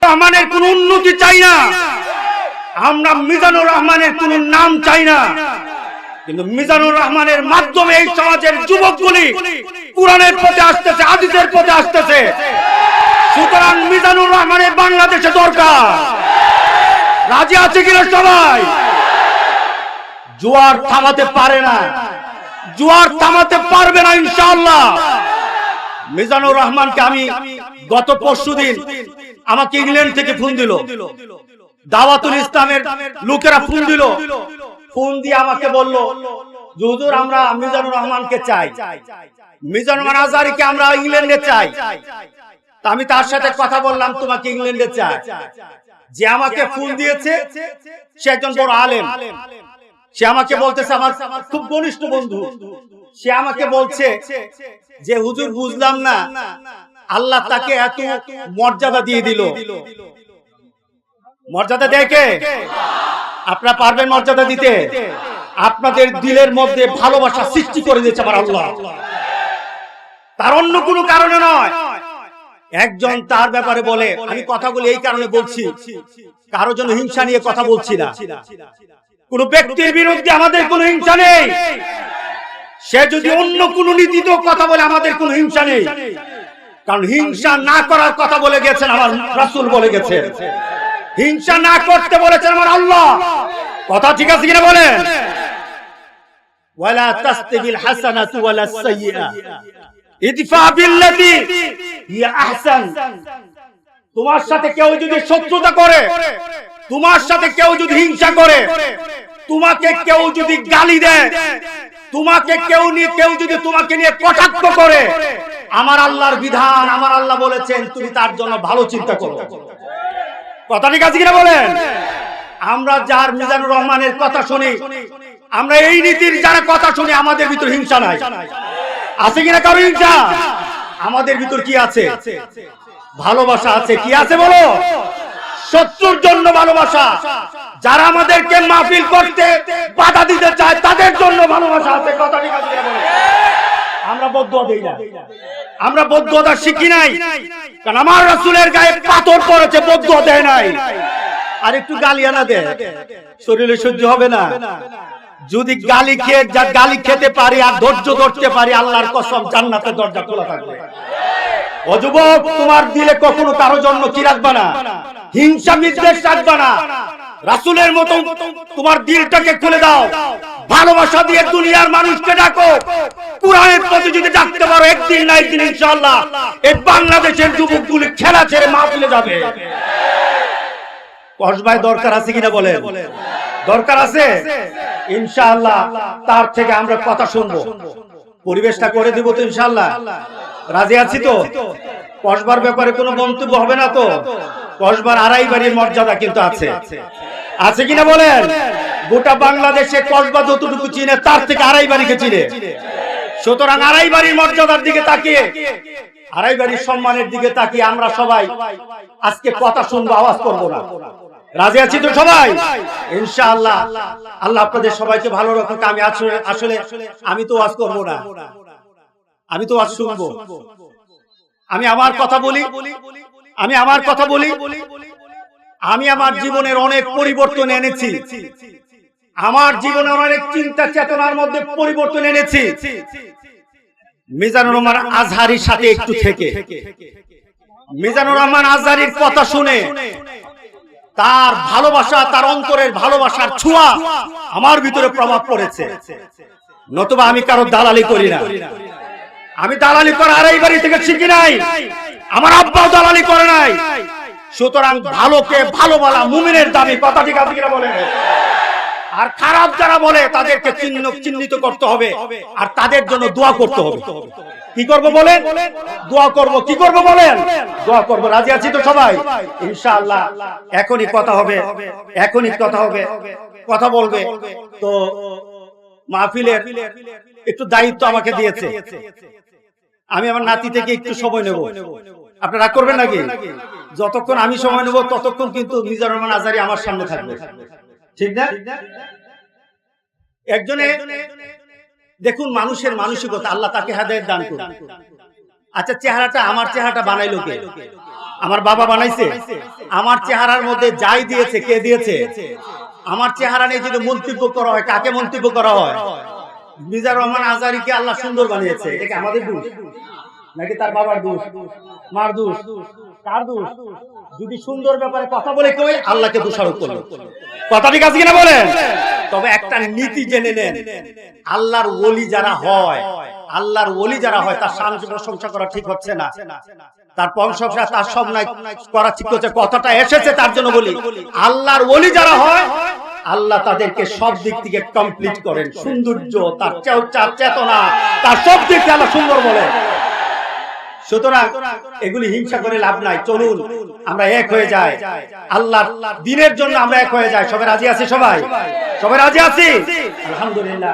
রহমানের কোন উন্নতি চাই না, আমরা মিজানুর রহমানের কোন নাম চাই না, কিন্তু মিজানুর রহমানের মাধ্যমে এই সমাজের যুবকগুলি কোরআনের পথে আসতেছে, হাদিসের পথে আসতেছে। সুতরাং মিজানুর রহমানের বাংলাদেশে দরকার। রাজি আছে কিনা সবাই? জোয়ার থামাতে পারে না, জোয়ার থামাতে পারবে না ইনশাআল্লাহ। মিজানুর রহমানকে আমি গত পরশুদিন আমাকে ইংল্যান্ড থেকে ফোন দিল, দাওয়াতুল ইসলামের লোকেরা ফোন দিল, ফোন দিয়ে আমাকে বলল যে হুজুর আমরা মিজানুর রহমানকে চাই, মিজানুর রহমান আজহারীকে আমরা ইংল্যান্ডে চাই। তা আমি তার সাথে কথা বললাম, তোমাকে ইংল্যান্ডে চাই। যে আমাকে ফোন দিয়েছে সে একজন বড় আলেম, সে আমাকে বলতেছে, আমার খুব ঘনিষ্ঠ বন্ধু, সে আমাকে বলছে যে হুজুর বুঝলাম না, আল্লাহ তাকে এত মর্যাদা দিয়ে দিল। মর্যাদা দেখে আপনারা পারবেন মর্যাদা দিতে? আপনাদের দিলের মধ্যে ভালোবাসা সৃষ্টি করে দিয়েছে আমার আল্লাহ, তার অন্য কোনো কারণে নয়। একজন তার ব্যাপারে বলে, আমি কথাগুলো এই কারণে বলছি, কারোর জন্য হিংসা নিয়ে কথা বলছি না, কোন ব্যক্তির বিরুদ্ধে আমাদের কোনো হিংসা নেই। সে যদি অন্য কোন নীতিতে কথা বলে আমাদের কোনো হিংসা নেই, কারণ হিংসা না করার কথা বলে গেছেন আমার রাসূল, বলে গেছেন হিংসা না করতে বলেছেন আমার আল্লাহ। কথা ঠিক আছে কিনা বলেন? ওয়ালা তাস্তাবিল হাসানাতু ওয়ালা সাইয়্যা ইদফা বিল্লাতি হিয়া আহসান। তোমার সাথে কেউ যদি শত্রুতা করে, তোমার সাথে কেউ যদি হিংসা করে, তোমাকে কেউ যদি গালি দেয়, তোমাকে কেউ যদি তোমাকে নিয়ে কটাক্ষ করে, আমার আল্লাহর বিধান, আমার আল্লাহ বলেছেন তুমি তার জন্য ভালো চিন্তা করো। কথা ঠিক আছে কিনা বলেন? আমরা যার মিজানুর রহমানের কথা শুনি, আমরা এই নীতির যারা কথা শুনি, আমাদের ভিতর হিংসা নাই। আছে কিনা কারো হিংসা? আমাদের ভিতর কি আছে? ভালোবাসা আছে। কি আছে বলো? শত্রুর জন্য ভালোবাসা। যারা আমাদেরকে মাহফিল করতে বাধা দিতে চায় তাদের জন্য ভালোবাসা আছে। কথা ঠিক আছে কিনা বলেন? আমরা বদদুয়া দেই না, আমরা বদদুয়া শিখি নাই, কারণ আমার রাসূলের গায়ে পাথর পড়েছে, বদদুয়া দেয় নাই। আর একটু গালিয়ানা দেয়, শরীরে সহ্য হবে না। যদি গালি খেতে পারি আর ধৈর্য ধরতে পারি, আল্লাহর কসম জান্নাতের দরজা খোলা থাকবে। ও যুবক, তোমার দিলে কখনো কারো জন্য কি রাখবা না, হিংসা বিদ্বেষ রাখবা না। রাসূলের মতো তোমার দিলটাকে খুলে দাও, ভালোবাসা দিয়ে দুনিয়ার মানুষকে ডাকো। কোরআনের প্রতি যদি ডাকতে পারো, একদিন না একদিন ইনশাআল্লাহ এই বাংলাদেশের যুবকগুলি খেলা ছেড়ে মাহফিলে যাবে। কসবাই দরকার আছে কিনা বলেন? দরকার আছে ইনশাআল্লাহ। তার থেকে আমরা কথা শুনবো, পরিবেশটা করে দিব তো ইনশাআল্লাহ। রাজি আছি তো? কসবার ব্যাপারে কোনো মন্তব্য হবে না তো? কসবার আড়াই বাড়ির মর্যাদা কিন্তু আছে, আছে কিনা বলেন? গোটা বাংলাদেশে কসবা যতটুকু চিনে তার থেকে আড়াই বাড়িকে চিনে। সুতরাং আড়াই বাড়ির মর্যাদার দিকে তাকিয়ে, আড়াই বাড়ির সম্মানের দিকে তাকিয়ে আমরা সবাই আজকে কথা শুনবো, আওয়াজ করবো না। রাজি আছি তো সবাই? ইনশাআল্লাহ। আল্লাহ আপনাদের সবাইকে ভালো রাখুক। আমি আসলে আমি তো ওয়াজ করবো না, আমি তো ওয়াজ শুনবো। আমি আমার কথা বলি, আমি আমার কথা বলি। আমি আমার জীবনের অনেক পরিবর্তন এনেছি, আমার জীবনের অনেক চিন্তা চেতনার মধ্যে পরিবর্তন এনেছি মিজানুর রহমান আজহারীর সাথে একটু থেকে। মিজানুর রহমান আজহারীর কথা শুনে তার ভালোবাসা, তার অন্তরের ভালোবাসার ছোঁয়া আমার ভিতরে প্রভাব পড়েছে। নতুবা আমি কারো দালালি করি না, আমি দালালি করা আড়াই বাড়ি থেকে শিখি নাই, আমার আব্বাও দালালি করে নাই। সুতরাং ভালোকে ভালো বলা মুমিনের দাবি। কথা ঠিক আছে কিনা বলেন? আর খারাপ যারা বলে তাদেরকে চিহ্নিত করতে হবে, আর তাদের জন্য দোয়া করতে হবে। কি করব বলেন? দোয়া করব। কি করব বলেন? দোয়া করব। রাজি আছি তো সবাই? ইনশাআল্লাহ এখনই কথা হবে, এখনই কথা হবে, কথা বলবে। তো মাহফিলের একটু দায়িত্ব আমাকে দিয়েছে, আমি আমার নাতি থেকে একটু সময় নেব। আপনারা রাগ করবেন নাকি? যতক্ষণ আমি সময় নেব ততক্ষণ কিন্তু মিজানুর রহমান আজহারী আমার সামনে থাকবে, ঠিক না? একজনে দেখুন, মানুষের মানসিকতা, আল্লাহ তাকে হেদায়েত দান করুন। আচ্ছা, চেহারাটা আমার চেহারাটা বানাইলো কে? আমার বাবা বানাইছে? আমার চেহারার মধ্যে যাই দিয়েছে, কে দিয়েছে? আমার চেহারা নিয়ে যদি মন্তব্য করা হয়, কাকে মন্তব্য করা হয়? মিজানুর রহমান আজহারীকে আল্লাহ সুন্দর বানিয়েছে, এটা কি আমাদের দোষ নাকি তার বাবার দোষ, মার দোষ, কার দোষ? যদি সুন্দর ব্যাপারে কথা বলে কেউ আল্লাহকে দোষারোপ করলো, কথা ঠিক আছে কিনা বলেন? তবে একটা নীতি জেনে নেন, আল্লাহর ওলি যারা হয়, আল্লাহর ওলি যারা হয় তার শান প্রশংসা করা ঠিক হচ্ছে না, তার প্রশংসা তার সব নাই করা ঠিক হচ্ছে। কথাটা এসেছে তার জন্য বলি, আল্লাহর ওলি যারা হয় আল্লাহ তাদেরকে সব দিক থেকে কমপ্লিট করেন, সৌন্দর্য, তার চেতনা, তার সব দিক থেকে আল্লাহ সুন্দর বলে। সুতরাং এগুলি হিংসা করে লাভ নাই, চলুন আমরা এক হয়ে যাই, আল্লাহর দ্বীনের জন্য আমরা এক হয়ে যাই। সবাই রাজি আছি? সবাই রাজি আছি? আলহামদুলিল্লাহ।